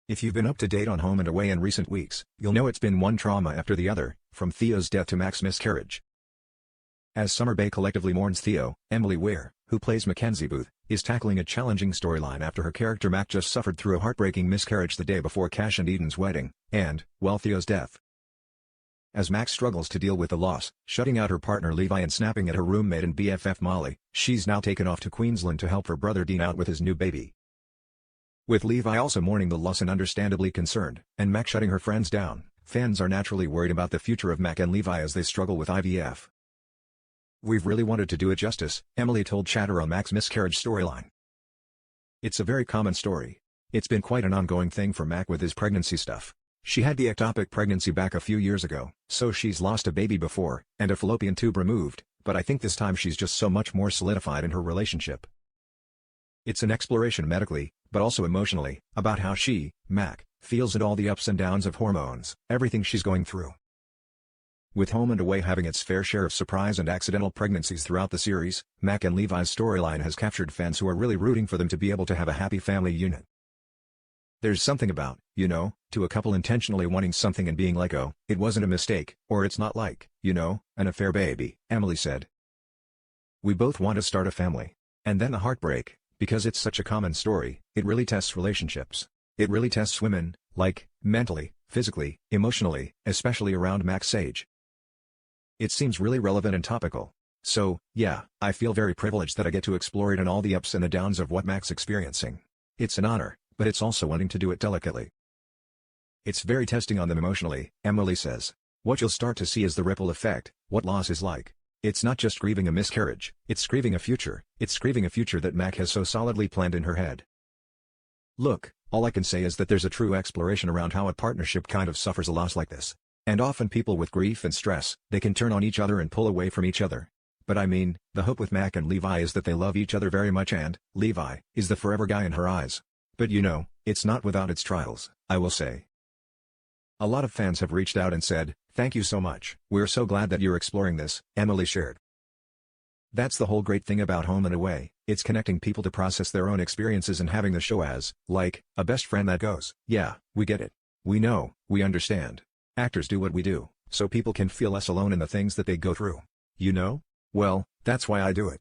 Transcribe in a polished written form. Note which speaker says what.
Speaker 1: If you've been up to date on Home and Away in recent weeks, you'll know it's been one trauma after the other, from Theo's death to Mac's miscarriage. As Summer Bay collectively mourns Theo, Emily Ware, who plays Mackenzie Booth, is tackling a challenging storyline after her character Mac just suffered through a heartbreaking miscarriage the day before Cash and Eden's wedding, and, well, Theo's death. As Mac struggles to deal with the loss, shutting out her partner Levi and snapping at her roommate and BFF Molly, she's now taken off to Queensland to help her brother Dean out with his new baby. With Levi also mourning the loss and understandably concerned, and Mac shutting her friends down, fans are naturally worried about the future of Mac and Levi as they struggle with IVF. "We've really wanted to do it justice," Emily told Chatter on Mac's miscarriage storyline. "It's a very common story. It's been quite an ongoing thing for Mac with his pregnancy stuff. She had the ectopic pregnancy back a few years ago, so she's lost a baby before, and a fallopian tube removed, but I think this time she's just so much more solidified in her relationship. It's an exploration medically, but also emotionally, about how she, Mac, feels at all the ups and downs of hormones, everything she's going through." With Home and Away having its fair share of surprise and accidental pregnancies throughout the series, Mac and Levi's storyline has captured fans who are really rooting for them to be able to have a happy family unit. "There's something about, to a couple intentionally wanting something and being like, oh, it wasn't a mistake, or it's not like, an affair baby," Emily said. "We both want to start a family. And then the heartbreak, because it's such a common story, it really tests relationships. It really tests women, like, mentally, physically, emotionally, especially around Mac's age. It seems really relevant and topical. So, yeah, I feel very privileged that I get to explore it and all the ups and the downs of what Mac's experiencing. It's an honor, but it's also wanting to do it delicately. It's very testing on them emotionally," Emily says. "What you'll start to see is the ripple effect, what loss is like. It's not just grieving a miscarriage, it's grieving a future, that Mac has so solidly planned in her head. Look, all I can say is that there's a true exploration around how a partnership kind of suffers a loss like this. And often people with grief and stress, they can turn on each other and pull away from each other. But I mean, the hope with Mac and Levi is that they love each other very much and, Levi, is the forever guy in her eyes. But it's not without its trials, I will say." A lot of fans have reached out and said, "Thank you so much. We're so glad that you're exploring this," Emily shared. "That's the whole great thing about Home and Away, it's connecting people to process their own experiences and having the show as, like, a best friend that goes, yeah, we get it. We know, we understand. Actors do what we do, so people can feel less alone in the things that they go through. Well, that's why I do it."